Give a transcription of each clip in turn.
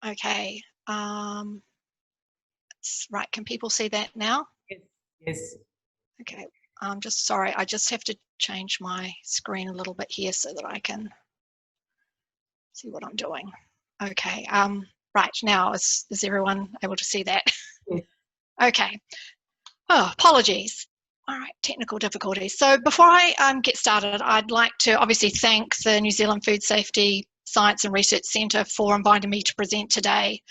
Okay. Right, can people see that now? Yes. Okay, I'm just sorry, I just have to change my screen a little bit here so that I can see what I'm doing. Okay, right, now is everyone able to see that? Yes. Okay. Oh, apologies. All right, technical difficulties. So before I get started, I'd like to obviously thank the New Zealand Food Safety Science and Research Centre for inviting me to present today.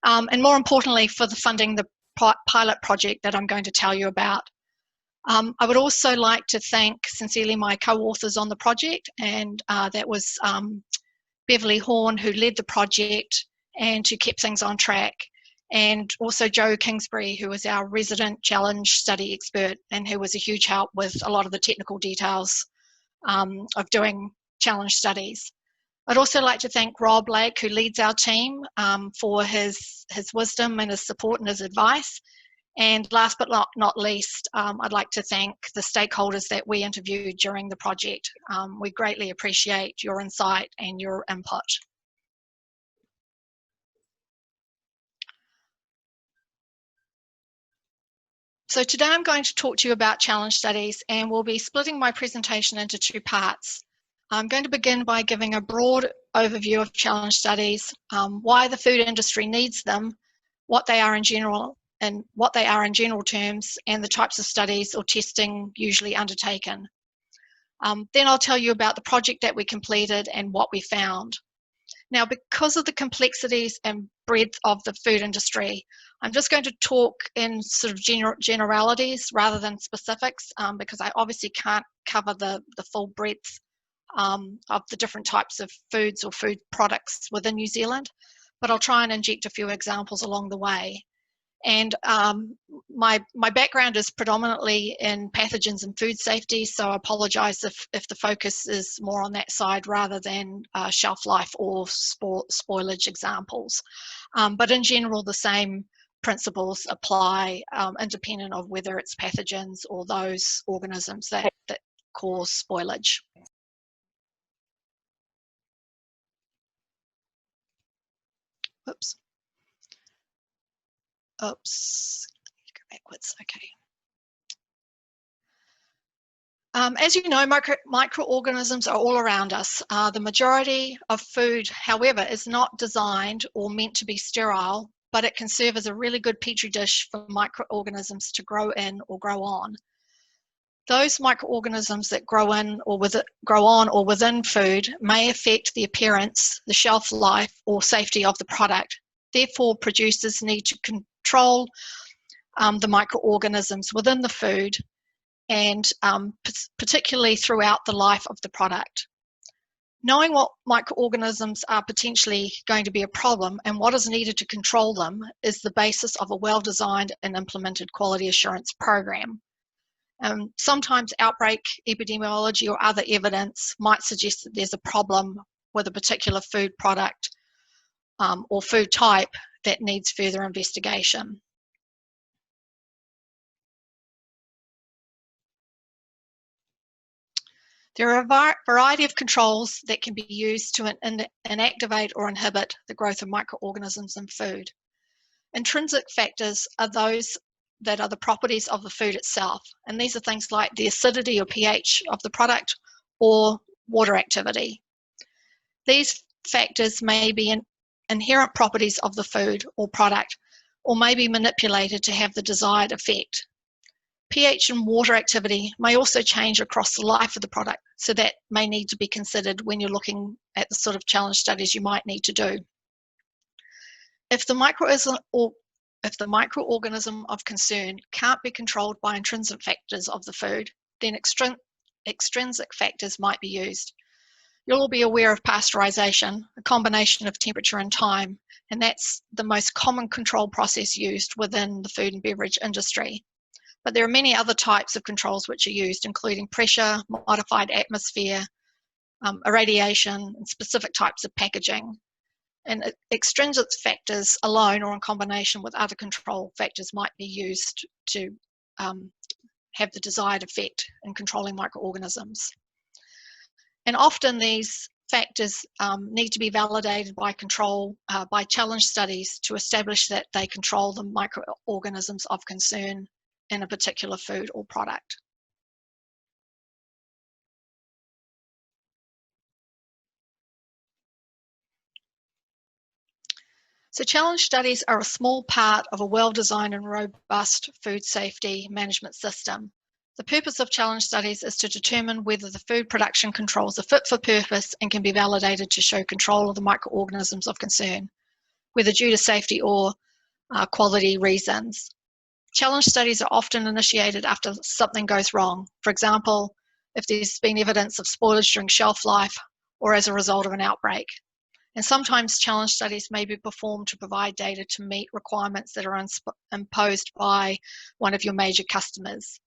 And more importantly, for the funding the pilot project that I'm going to tell you about. I would also like to thank sincerely my co-authors on the project, and that was Beverly Horn, who led the project and who kept things on track, and also Joe Kingsbury, who was our resident challenge study expert and who was a huge help with a lot of the technical details of doing challenge studies. I'd also like to thank Rob Lake, who leads our team, for his wisdom and his support and his advice. And last but not least, I'd like to thank the stakeholders that we interviewed during the project. We greatly appreciate your insight and your input. So today I'm going to talk to you about challenge studies, and we'll be splitting my presentation into two parts. I'm going to begin by giving a broad overview of challenge studies, why the food industry needs them, what they are in general terms, and the types of studies or testing usually undertaken. Then I'll tell you about the project that we completed and what we found. Now, because of the complexities and breadth of the food industry, I'm just going to talk in sort of generalities rather than specifics, because I obviously can't cover the full breadth of the different types of foods or food products within New Zealand, but I'll try and inject a few examples along the way. And my background is predominantly in pathogens and food safety, so I apologise if the focus is more on that side rather than shelf life or spoilage examples. But in general, the same principles apply, independent of whether it's pathogens or those organisms that cause spoilage. Whoops. Oops. Go backwards. Okay. As you know, microorganisms are all around us. The majority of food, however, is not designed or meant to be sterile, but it can serve as a really good petri dish for microorganisms to grow in or grow on. Those microorganisms that grow on or within food may affect the appearance, the shelf life, or safety of the product. Therefore, producers need to control the microorganisms within the food, and particularly throughout the life of the product. Knowing what microorganisms are potentially going to be a problem and what is needed to control them is the basis of a well-designed and implemented quality assurance program. Sometimes outbreak epidemiology or other evidence might suggest that there's a problem with a particular food product or food type that needs further investigation. There are a variety of controls that can be used to inactivate or inhibit the growth of microorganisms in food. Intrinsic factors are those that are the properties of the food itself, and these are things like the acidity or pH of the product or water activity. These factors may be inherent properties of the food or product, or may be manipulated to have the desired effect. pH and water activity may also change across the life of the product, so that may need to be considered when you're looking at the sort of challenge studies you might need to do. If the microorganism of concern can't be controlled by intrinsic factors of the food, then extrinsic factors might be used. You'll all be aware of pasteurization, a combination of temperature and time, and that's the most common control process used within the food and beverage industry. But there are many other types of controls which are used, including pressure, modified atmosphere, irradiation, and specific types of packaging. And extrinsic factors alone or in combination with other control factors might be used to have the desired effect in controlling microorganisms. And often these factors need to be validated by by challenge studies to establish that they control the microorganisms of concern in a particular food or product. So challenge studies are a small part of a well-designed and robust food safety management system. The purpose of challenge studies is to determine whether the food production controls are fit for purpose and can be validated to show control of the microorganisms of concern, whether due to safety or quality reasons. Challenge studies are often initiated after something goes wrong. For example, if there's been evidence of spoilage during shelf life or as a result of an outbreak. And sometimes challenge studies may be performed to provide data to meet requirements that are imposed by one of your major customers.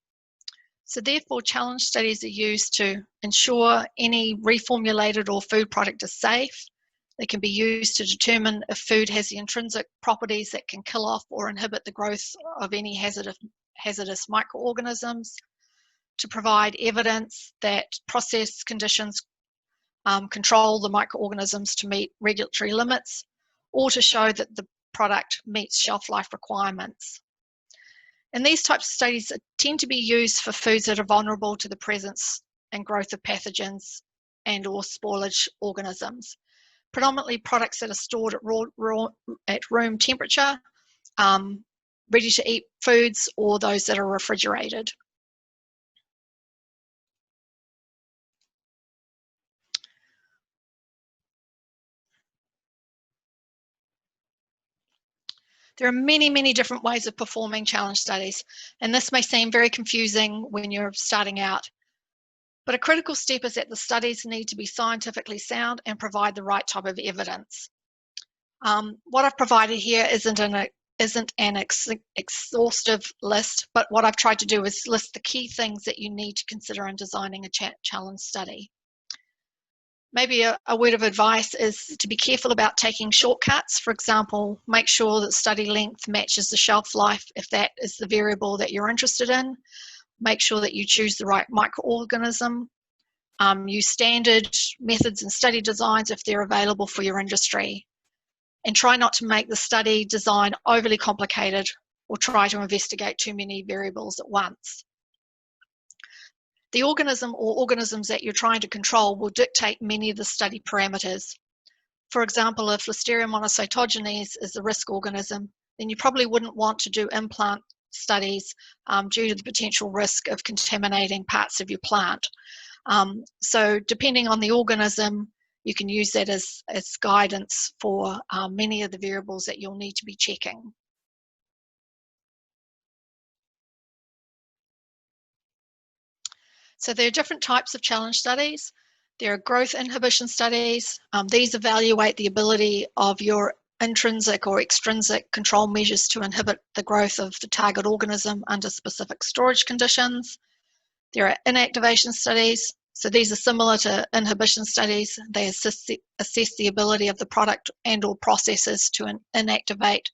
So therefore, challenge studies are used to ensure any reformulated or food product is safe. They can be used to determine if food has the intrinsic properties that can kill off or inhibit the growth of any hazardous microorganisms, to provide evidence that process conditions control the microorganisms to meet regulatory limits, or to show that the product meets shelf life requirements. And these types of studies tend to be used for foods that are vulnerable to the presence and growth of pathogens and or spoilage organisms. Predominantly products that are stored at room temperature, ready to eat foods, or those that are refrigerated. There are many, many different ways of performing challenge studies, and this may seem very confusing when you're starting out. But a critical step is that the studies need to be scientifically sound and provide the right type of evidence. What I've provided here isn't an exhaustive list, but what I've tried to do is list the key things that you need to consider in designing a challenge study. Maybe a word of advice is to be careful about taking shortcuts. For example, make sure that study length matches the shelf life if that is the variable that you're interested in. Make sure that you choose the right microorganism. Use standard methods and study designs if they're available for your industry. And try not to make the study design overly complicated or try to investigate too many variables at once. The organism or organisms that you're trying to control will dictate many of the study parameters. For example, if Listeria monocytogenes is the risk organism, then you probably wouldn't want to do implant studies due to the potential risk of contaminating parts of your plant. So depending on the organism, you can use that as guidance for many of the variables that you'll need to be checking. So there are different types of challenge studies. There are growth inhibition studies. These evaluate the ability of your intrinsic or extrinsic control measures to inhibit the growth of the target organism under specific storage conditions. There are inactivation studies. So these are similar to inhibition studies. They assess the ability of the product and or processes to inactivate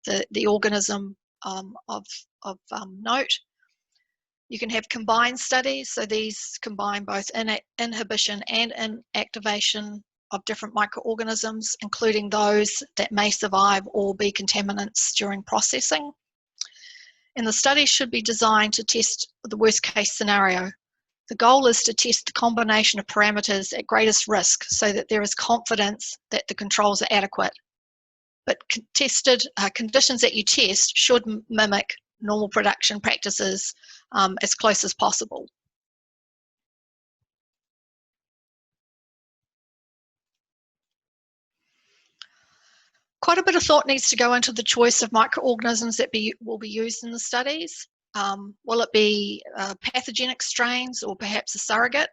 the organism of note. You can have combined studies, so these combine both inhibition and inactivation of different microorganisms, including those that may survive or be contaminants during processing. And the study should be designed to test the worst case scenario. The goal is to test the combination of parameters at greatest risk so that there is confidence that the controls are adequate. But conditions that you test should mimic normal production practices as close as possible. Quite a bit of thought needs to go into the choice of microorganisms that will be used in the studies. Will it be pathogenic strains or perhaps a surrogate?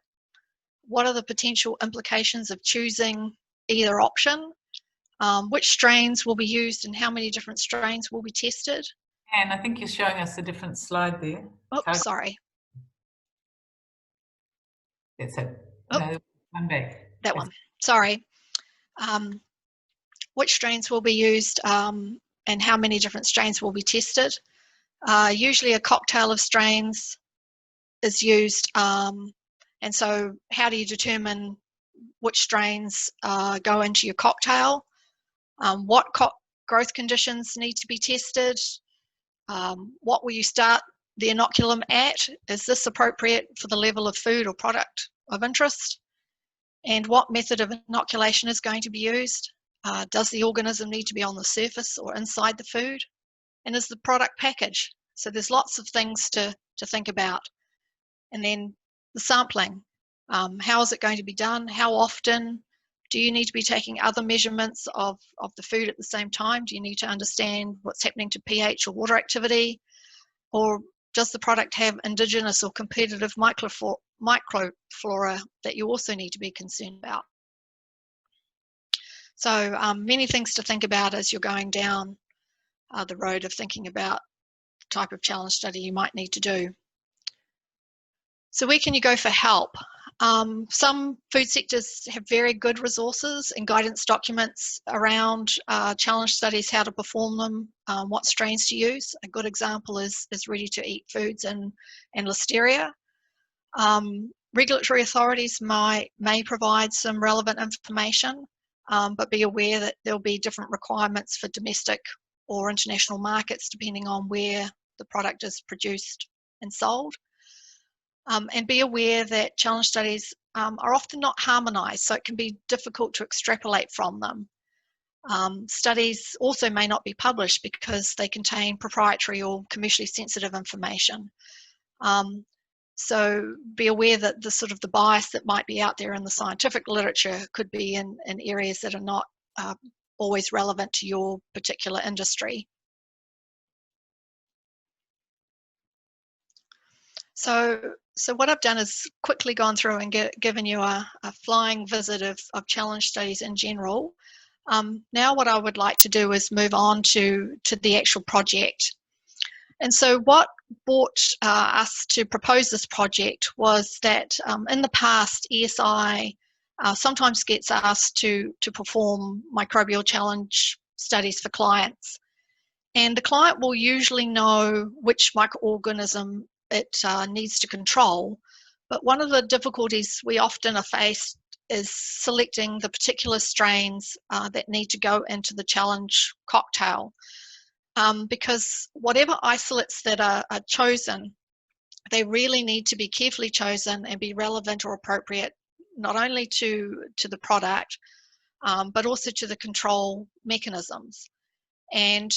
What are the potential implications of choosing either option? Which strains will be used and how many different strains will be tested? And I think you're showing us a different slide there. Oh, sorry. That's it. Oh, no, I'm back. That one. Sorry. Which strains will be used and how many different strains will be tested? Usually a cocktail of strains is used. And so how do you determine which strains go into your cocktail, what growth conditions need to be tested, what will you start the inoculum at, is this appropriate for the level of food or product of interest, and what method of inoculation is going to be used. Does the organism need to be on the surface or inside the food? And is the product packaged? So there's lots of things to think about. And then the sampling. How is it going to be done? How often? Do you need to be taking other measurements of the food at the same time? Do you need to understand what's happening to pH or water activity? Or does the product have indigenous or competitive microflora that you also need to be concerned about? So many things to think about as you're going down the road of thinking about the type of challenge study you might need to do. So where can you go for help? Some food sectors have very good resources and guidance documents around challenge studies, how to perform them, what strains to use. A good example is ready-to-eat foods and listeria. Regulatory authorities may provide some relevant information, but be aware that there'll be different requirements for domestic or international markets depending on where the product is produced and sold. And be aware that challenge studies are often not harmonised, so it can be difficult to extrapolate from them. Studies also may not be published because they contain proprietary or commercially sensitive information. So be aware that the bias that might be out there in the scientific literature could be in areas that are not always relevant to your particular industry. So what I've done is quickly gone through and given you a flying visit of challenge studies in general. Now what I would like to do is move on to the actual project. And so what brought us to propose this project was that in the past, ESI sometimes gets asked to perform microbial challenge studies for clients. And the client will usually know which microorganism it needs to control. But one of the difficulties we often are faced is selecting the particular strains that need to go into the challenge cocktail. Because whatever isolates that are chosen, they really need to be carefully chosen and be relevant or appropriate, not only to the product, but also to the control mechanisms. And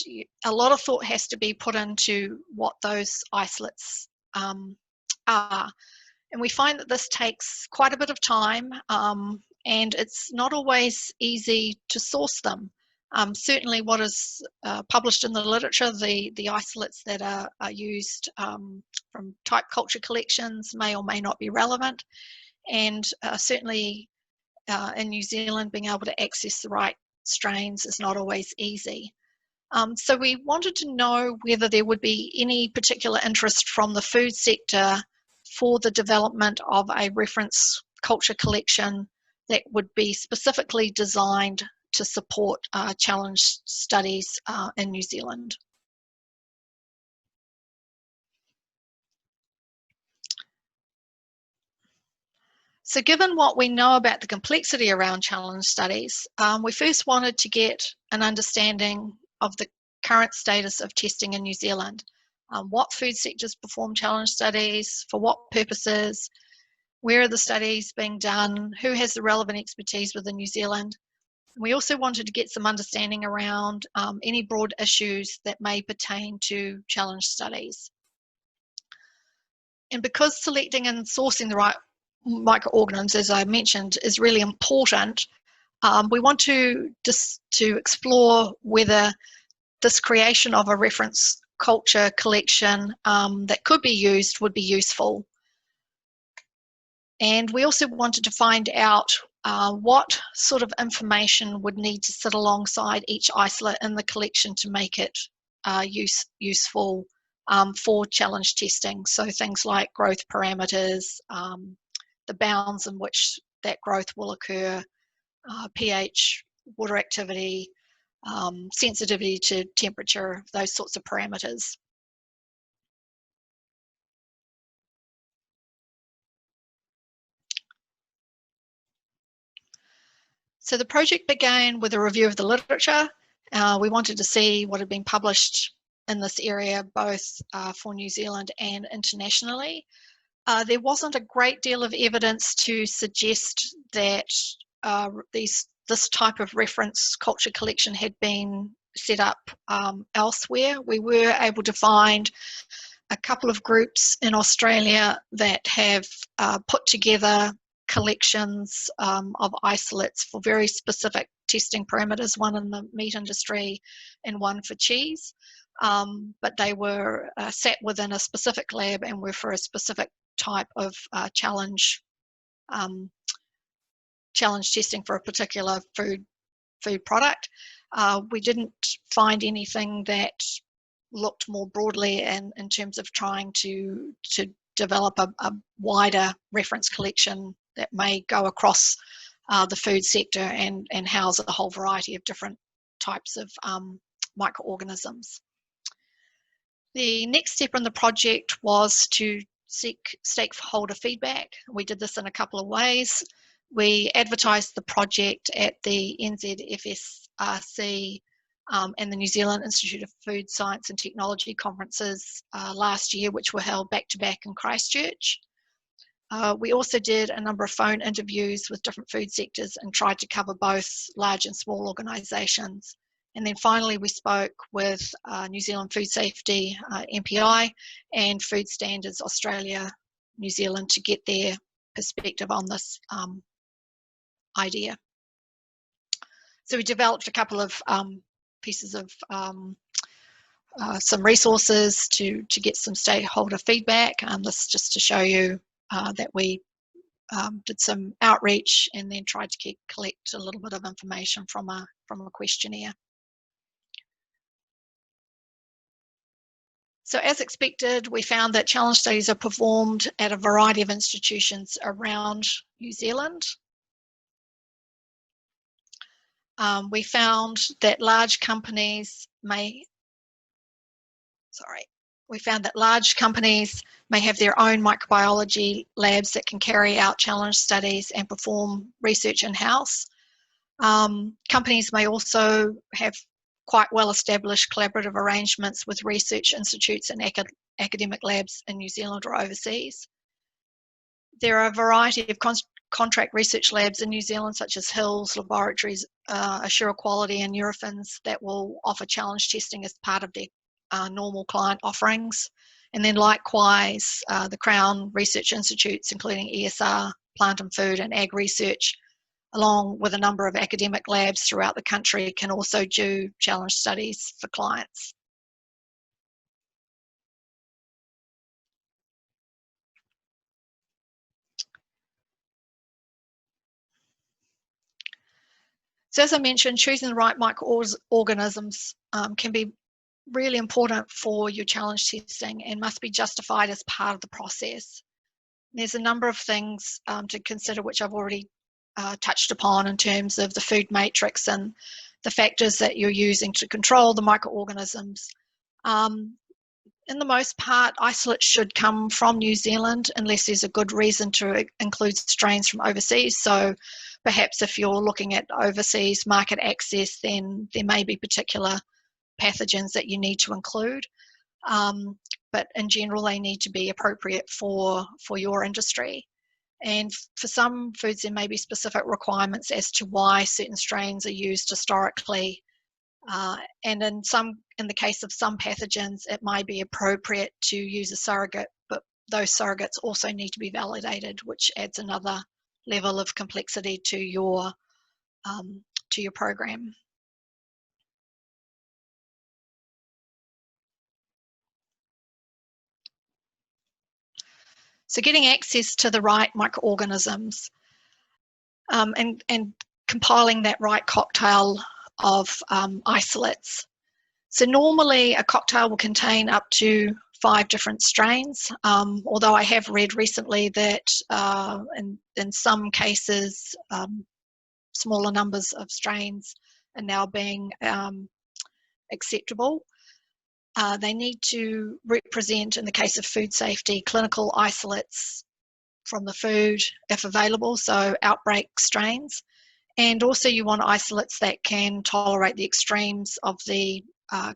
a lot of thought has to be put into what those isolates are. And we find that this takes quite a bit of time, and it's not always easy to source them. Certainly what is published in the literature, the isolates that are used from type culture collections may or may not be relevant. And certainly in New Zealand, being able to access the right strains is not always easy. So we wanted to know whether there would be any particular interest from the food sector for the development of a reference culture collection that would be specifically designed to support challenge studies in New Zealand. So given what we know about the complexity around challenge studies, we first wanted to get an understanding of the current status of testing in New Zealand. What food sectors perform challenge studies, for what purposes, where are the studies being done, who has the relevant expertise within New Zealand. We also wanted to get some understanding around any broad issues that may pertain to challenge studies. And because selecting and sourcing the right microorganisms, as I mentioned, is really important, we want to explore whether this creation of a reference culture collection that could be used would be useful. And we also wanted to find out what sort of information would need to sit alongside each isolate in the collection to make it useful for challenge testing. So things like growth parameters, the bounds in which that growth will occur, pH, water activity, sensitivity to temperature, those sorts of parameters. So the project began with a review of the literature. We wanted to see what had been published in this area, both for New Zealand and internationally. There wasn't a great deal of evidence to suggest that this type of reference culture collection had been set up elsewhere. We were able to find a couple of groups in Australia that have put together collections of isolates for very specific testing parameters, one in the meat industry and one for cheese. But they were sat within a specific lab and were for a specific type of challenge testing for a particular food product. We didn't find anything that looked more broadly in terms of trying to develop a wider reference collection that may go across the food sector and house a whole variety of different types of microorganisms. The next step in the project was to seek stakeholder feedback. We did this in a couple of ways. We advertised the project at the NZFSRC and the New Zealand Institute of Food Science and Technology conferences last year, which were held back-to-back in Christchurch. We also did a number of phone interviews with different food sectors and tried to cover both large and small organisations. And then finally, we spoke with New Zealand Food Safety, MPI, and Food Standards Australia, New Zealand to get their perspective on this idea. So we developed a couple of pieces of some resources to get some stakeholder feedback. This is just to show you that we did some outreach and then tried to collect a little bit of information from a questionnaire. So as expected, we found that challenge studies are performed at a variety of institutions around New Zealand. We found that large companies may have their own microbiology labs that can carry out challenge studies and perform research in-house. Companies may also have quite well-established collaborative arrangements with research institutes and academic labs in New Zealand or overseas. There are a variety of contract research labs in New Zealand, such as Hills Laboratories, Assure Quality and Eurofins, that will offer challenge testing as part of their normal client offerings. And then likewise, the Crown Research Institutes, including ESR, Plant and Food and Ag Research, along with a number of academic labs throughout the country, can also do challenge studies for clients. So as I mentioned, choosing the right microorganisms can be really important for your challenge testing and must be justified as part of the process. There's a number of things to consider, which I've already touched upon in terms of the food matrix and the factors that you're using to control the microorganisms. In the most part, isolates should come from New Zealand unless there's a good reason to include strains from overseas. So perhaps if you're looking at overseas market access, then there may be particular pathogens that you need to include. But in general, they need to be appropriate for your industry. And for some foods, there may be specific requirements as to why certain strains are used historically. And in the case of some pathogens, it might be appropriate to use a surrogate, but those surrogates also need to be validated, which adds another level of complexity to your program. So getting access to the right microorganisms and compiling that right cocktail of isolates. So normally a cocktail will contain up to 5 different strains, although I have read recently that in some cases smaller numbers of strains are now being acceptable. They need to represent, in the case of food safety, clinical isolates from the food if available, so outbreak strains, And also you want isolates that can tolerate the extremes of the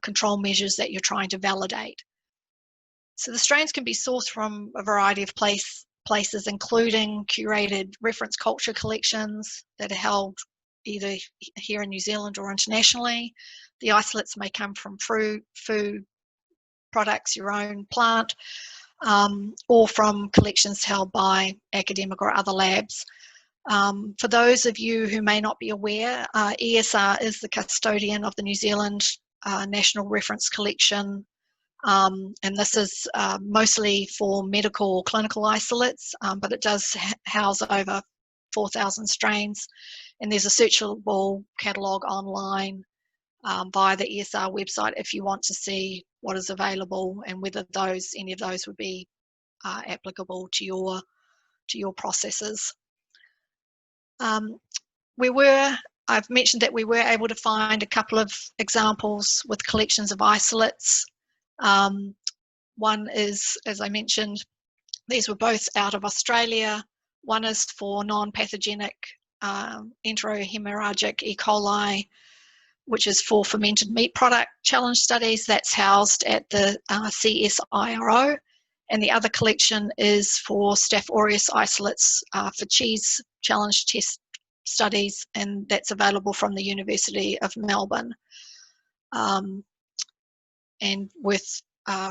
control measures that you're trying to validate. So the strains can be sourced from a variety of places, including curated reference culture collections that are held either here in New Zealand or internationally. The isolates may come from food products, your own plant, or from collections held by academic or other labs. For those of you who may not be aware, ESR is the custodian of the New Zealand National Reference Collection, and this is mostly for medical or clinical isolates, but it does house over 4,000 strains, and there's a searchable catalogue online via the ESR website if you want to see what is available and whether any of those would be applicable to your processes. I've mentioned that we were able to find a couple of examples with collections of isolates. One is, as I mentioned, these were both out of Australia. One is for non-pathogenic enterohemorrhagic E. coli, which is for fermented meat product challenge studies. That's housed at the CSIRO. And the other collection is for Staph aureus isolates for cheese challenge test studies, and that's available from the University of Melbourne. And worth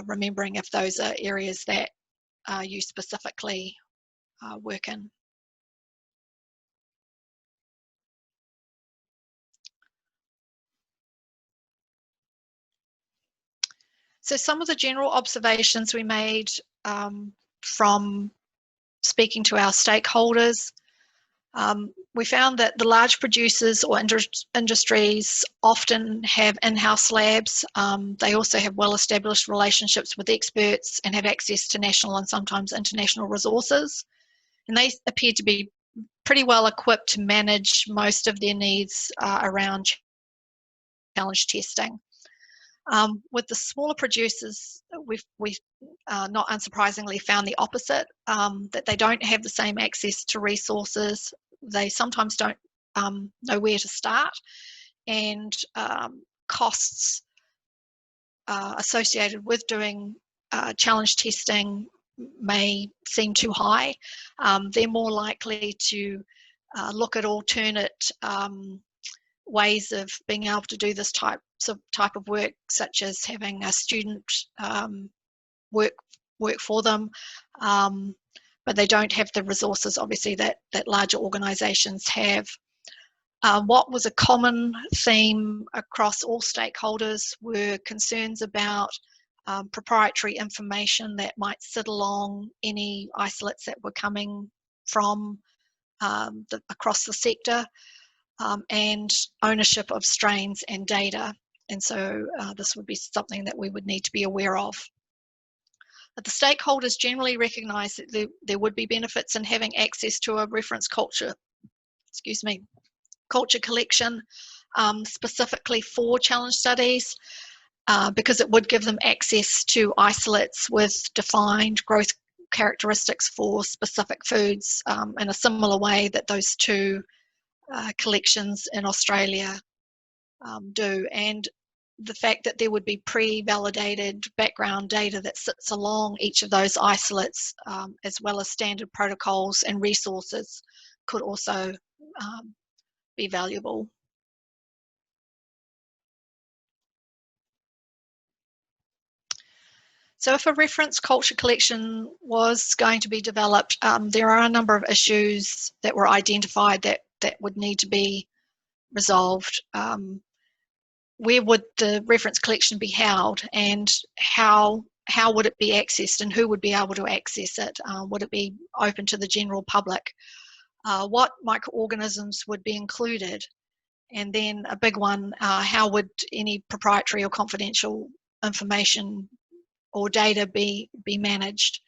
remembering if those are areas that you specifically work in. So some of the general observations we made from speaking to our stakeholders, we found that the large producers or industries often have in-house labs. They also have well-established relationships with experts and have access to national and sometimes international resources. And they appear to be pretty well equipped to manage most of their needs around challenge testing. With the smaller producers, we've not unsurprisingly found the opposite, that they don't have the same access to resources. They sometimes don't know where to start, and costs associated with doing challenge testing may seem too high. They're more likely to look at alternate ways of being able to do this type of work, such as having a student work for them, but they don't have the resources, obviously, that larger organisations have. What was a common theme across all stakeholders were concerns about proprietary information that might sit along any isolates that were coming from across the sector, and ownership of strains and data. And so this would be something that we would need to be aware of. But the stakeholders generally recognise that there would be benefits in having access to a reference culture collection specifically for challenge studies, because it would give them access to isolates with defined growth characteristics for specific foods, in a similar way that those two collections in Australia do. And the fact that there would be pre-validated background data that sits along each of those isolates, as well as standard protocols and resources, could also be valuable. So if a reference culture collection was going to be developed, there are a number of issues that were identified that would need to be resolved. Where would the reference collection be held, and how would it be accessed, and who would be able to access it? Would it be open to the general public? What microorganisms would be included? And then a big one, how would any proprietary or confidential information or data be managed?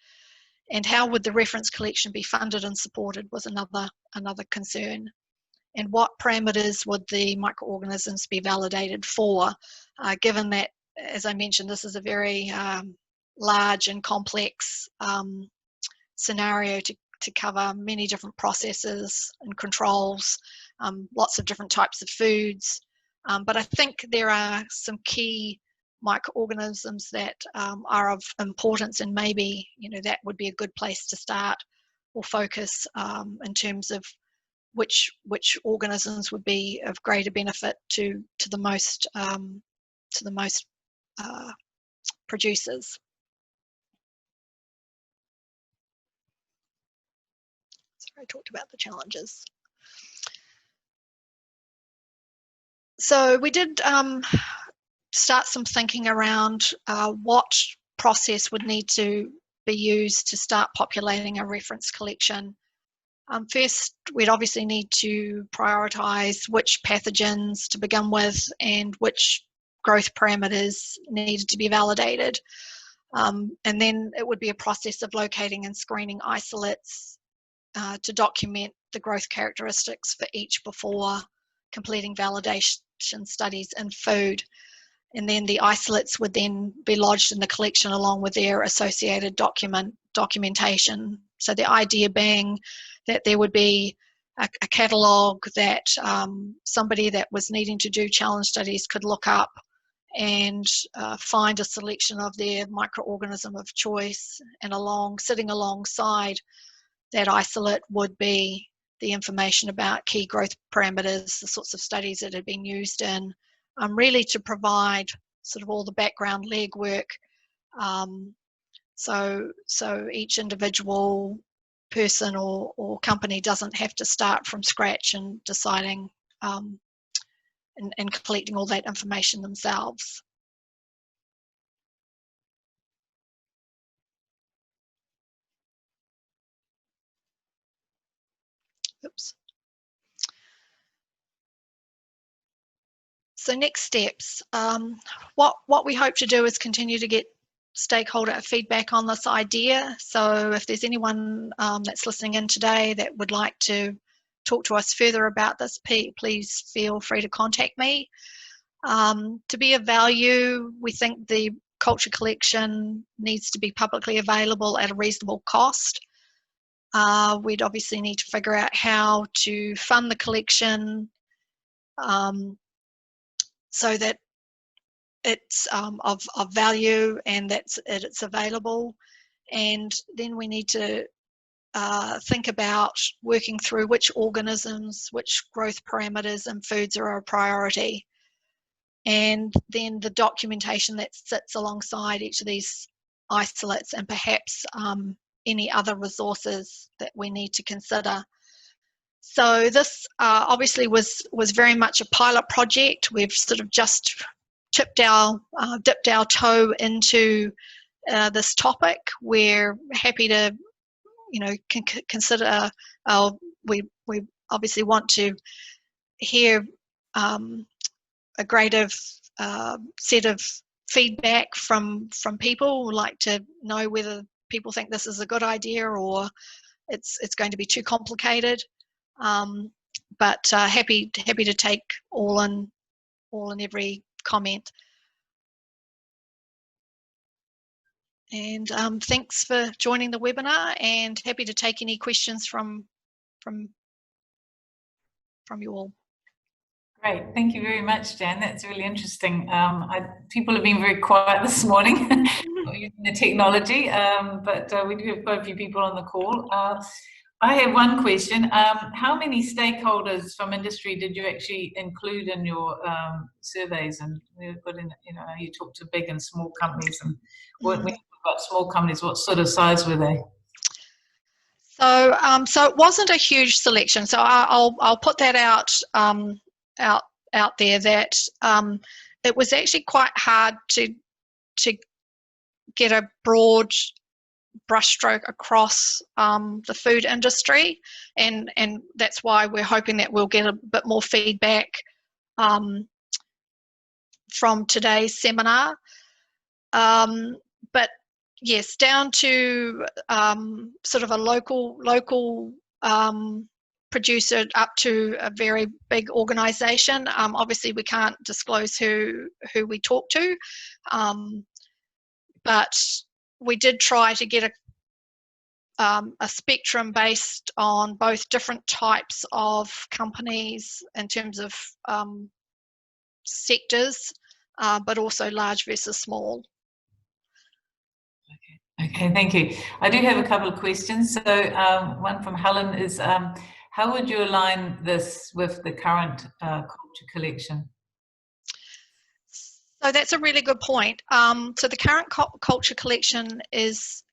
And how would the reference collection be funded and supported was another concern. And what parameters would the microorganisms be validated for, given that, as I mentioned, this is a very large and complex scenario to cover many different processes and controls, lots of different types of foods. But I think there are some key microorganisms that are of importance, and maybe that would be a good place to start or focus in terms of which organisms would be of greater benefit to the most producers. Sorry, I talked about the challenges. So we did start some thinking around what process would need to be used to start populating a reference collection. First, we'd obviously need to prioritise which pathogens to begin with and which growth parameters needed to be validated. And then it would be a process of locating and screening isolates to document the growth characteristics for each before completing validation studies in food. And then the isolates would then be lodged in the collection along with their associated documentation. So the idea being that there would be a catalogue that somebody that was needing to do challenge studies could look up and find a selection of their microorganism of choice, and sitting alongside that isolate would be the information about key growth parameters, the sorts of studies that had been used in, really to provide sort of all the background legwork. So each individual person or company doesn't have to start from scratch and deciding and collecting all that information themselves. Oops. So next steps, what we hope to do is continue to get stakeholder feedback on this idea. So if there's anyone that's listening in today that would like to talk to us further about this, please feel free to contact me. To be of value, we think the culture collection needs to be publicly available at a reasonable cost. We'd obviously need to figure out how to fund the collection so that it's of value and that it's available. And then we need to think about working through which organisms, which growth parameters and foods are a priority. And then the documentation that sits alongside each of these isolates, and perhaps any other resources that we need to consider. So this obviously was very much a pilot project. We've sort of just dipped our toe into this topic. We're happy to, consider. We obviously want to hear a greater set of feedback from people. We'd like to know whether people think this is a good idea or it's going to be too complicated. But happy to take all and every comment. And thanks for joining the webinar, and happy to take any questions from you all. Great, thank you very much, Jan. That's really interesting. People have been very quiet this morning using the technology, but we do have quite a few people on the call. I have one question. How many stakeholders from industry did you actually include in your surveys? And you talked to big and small companies, and when you talk about small companies, what sort of size were they? So it wasn't a huge selection. So I'll put that out there that it was actually quite hard to get a broad brushstroke across the food industry, and that's why we're hoping that we'll get a bit more feedback from today's seminar. But yes, down to sort of a local producer up to a very big organisation. Obviously, we can't disclose who we talk to, but we did try to get a spectrum based on both different types of companies in terms of sectors, but also large versus small. Okay, thank you. I do have a couple of questions. So one from Helen is, how would you align this with the current culture collection? So that's a really good point. So the current culture collection is,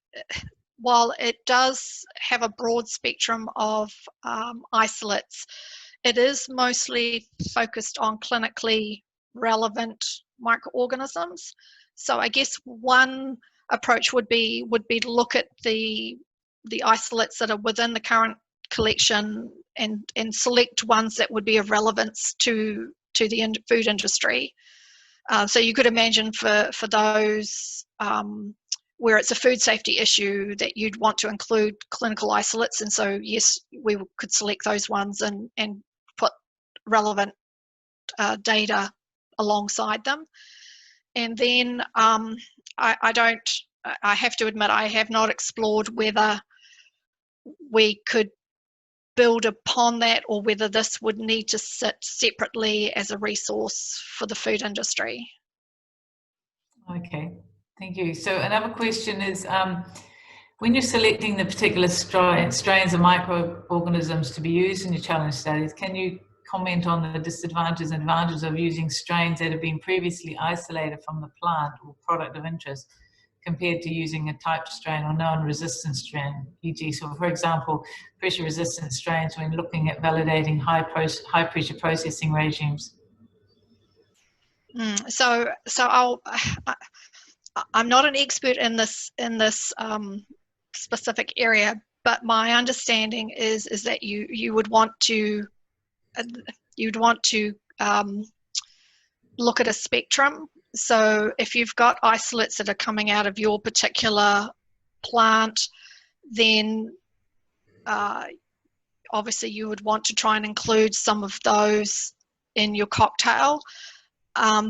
while it does have a broad spectrum of isolates, it is mostly focused on clinically relevant microorganisms. So I guess one approach would be to look at the isolates that are within the current collection and select ones that would be of relevance to the food industry. So you could imagine for those where it's a food safety issue that you'd want to include clinical isolates, and so yes, we could select those ones and put relevant data alongside them. And then I have to admit I have not explored whether we could build upon that or whether this would need to sit separately as a resource for the food industry. Okay, thank you. So another question is, when you're selecting the particular strains of microorganisms to be used in your challenge studies, can you comment on the disadvantages and advantages of using strains that have been previously isolated from the plant or product of interest compared to using a type strain or non-resistant strain, e.g. so for example, pressure-resistant strains when looking at validating high-pressure processing regimes? So I'm not an expert in this specific area, but my understanding is that you would want to look at a spectrum. So if you've got isolates that are coming out of your particular plant, then obviously you would want to try and include some of those in your cocktail.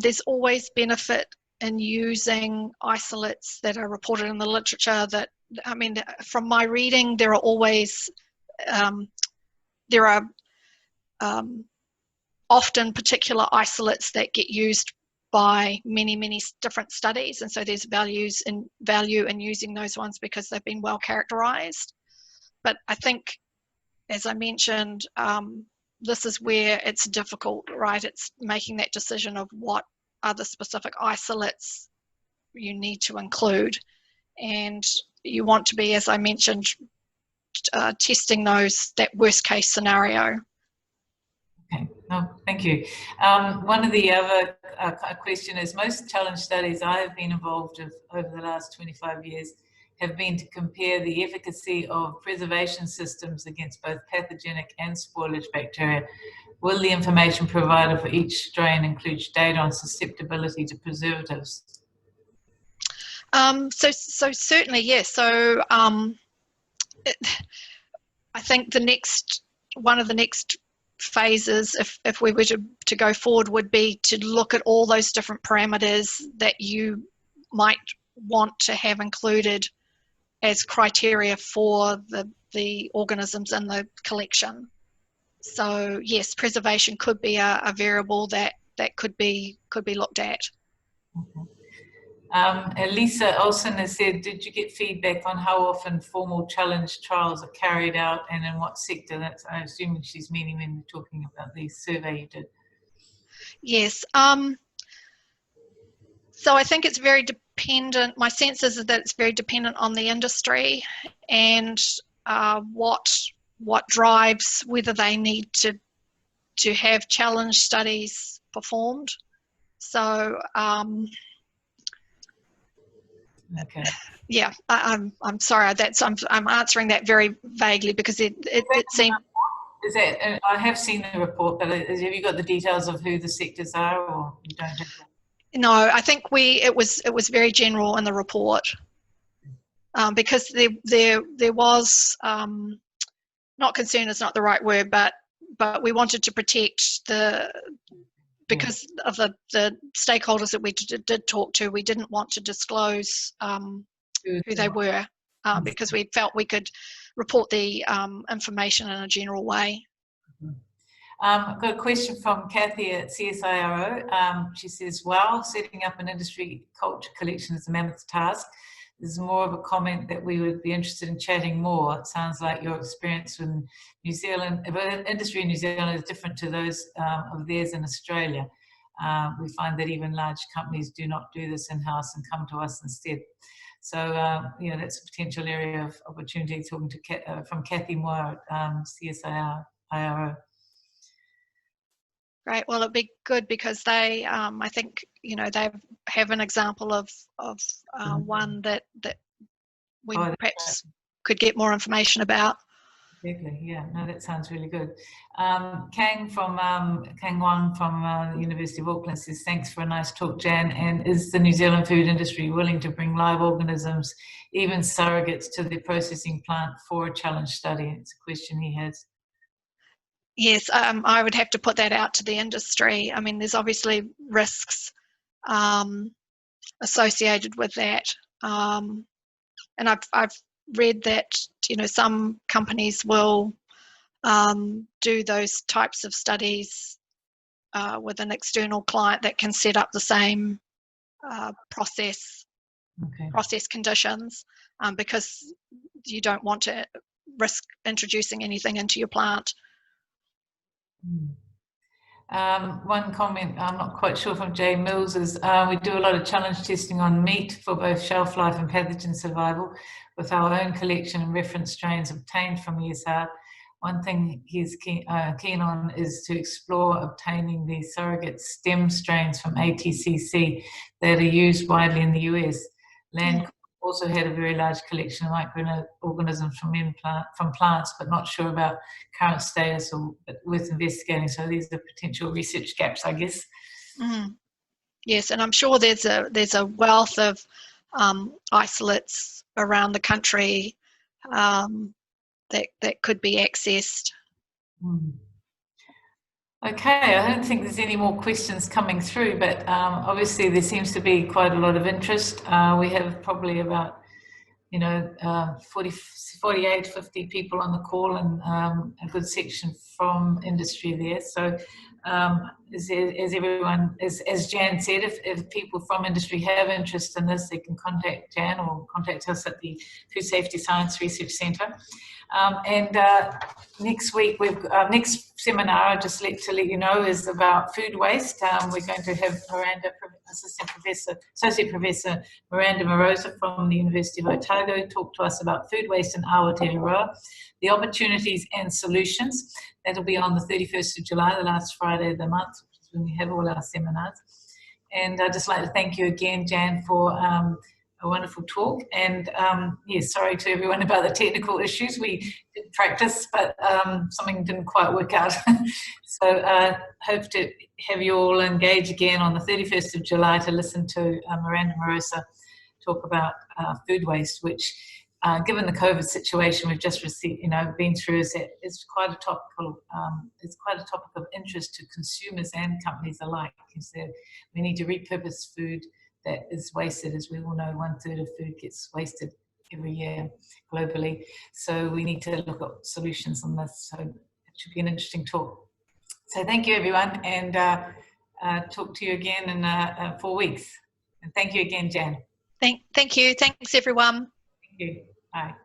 There's always benefit in using isolates that are reported in the literature that, I mean, from my reading, there are always, often particular isolates that get used by many different studies, and so there's value in using those ones because they've been well characterized. But I think, as I mentioned, this is where it's difficult, right? It's making that decision of what are the specific isolates you need to include, and you want to be, as I mentioned, testing that worst case scenario. Okay, no, thank you. One of the other question is, most challenge studies I have been involved with over the last 25 years have been to compare the efficacy of preservation systems against both pathogenic and spoilage bacteria. Will the information provided for each strain include data on susceptibility to preservatives? So certainly, yes. So I think one of the next phases, if we were to go forward, would be to look at all those different parameters that you might want to have included as criteria for the organisms in the collection. So yes, preservation could be a variable that could be looked at. Okay. Elisa Olsen has said, did you get feedback on how often formal challenge trials are carried out and in what sector? That's, I assume she's meaning when we're talking about the survey you did. Yes. So I think it's very dependent. My sense is that it's very dependent on the industry and what drives whether they need to have challenge studies performed. So okay. Yeah, I'm sorry. I'm answering that very vaguely because it seemed. Is that, I have seen the report, but have you got the details of who the sectors are, or you don't have that? No, I think it was very general in the report, because there was, not concern is not the right word, but we wanted to protect because of the stakeholders that we did talk to. We didn't want to disclose who they were. because we felt we could report the information in a general way. I've got a question from Kathy at CSIRO. She says, wow, setting up an industry culture collection is a mammoth task. This is more of a comment that we would be interested in chatting more. It sounds like your experience in New Zealand, industry in New Zealand is different to those of theirs in Australia. We find that even large companies do not do this in-house and come to us instead. So, that's a potential area of opportunity, talking to from Kathy Moore at CSIRO. Great. Well, it'd be good because they, I think, they have an example of one that we perhaps could get more information about. Exactly. Yeah. No, that sounds really good. Kang Wang from the University of Auckland says, "Thanks for a nice talk, Jan. And is the New Zealand food industry willing to bring live organisms, even surrogates, to the processing plant for a challenge study?" It's a question he has. Yes, I would have to put that out to the industry. I mean, there's obviously risks associated with that, and I've read that some companies will do those types of studies with an external client that can set up the same process conditions, because you don't want to risk introducing anything into your plant. One comment, I'm not quite sure, from Jay Mills is, we do a lot of challenge testing on meat for both shelf life and pathogen survival with our own collection and reference strains obtained from ESR. One thing he's keen on is to explore obtaining the surrogate stem strains from ATCC that are used widely in the US. Land also had a very large collection of microorganisms from plants, but not sure about current status or worth investigating. So these are potential research gaps, I guess. Yes, and I'm sure there's a wealth of isolates around the country that could be accessed. Okay, I don't think there's any more questions coming through, but obviously there seems to be quite a lot of interest. We have probably about 48, 50 people on the call, and a good section from industry there. So as Jan said, if people from industry have interest in this, they can contact Jan or contact us at the Food Safety Science Research Centre. Next week, next seminar, just to let you know, is about food waste. We're going to have Associate Professor Miranda Morosa from the University of Otago talk to us about food waste in Aotearoa, the opportunities and solutions. That'll be on the 31st of July, the last Friday of the month, which is when we have all our seminars. And I'd just like to thank you again, Jan, for a wonderful talk. And sorry to everyone about the technical issues. We did practice, but something didn't quite work out. So hope to have you all engage again on the 31st of July to listen to Miranda Morosa talk about food waste, which given the COVID situation we've just been through, is quite a topical. It's quite a topic of interest to consumers and companies alike. So we need to repurpose food that is wasted. As we all know, 1/3 of food gets wasted every year globally. So we need to look at solutions on this. So it should be an interesting talk. So thank you, everyone, and talk to you again in 4 weeks. And thank you again, Jan. Thank you. Thanks, everyone. Thank you. Bye.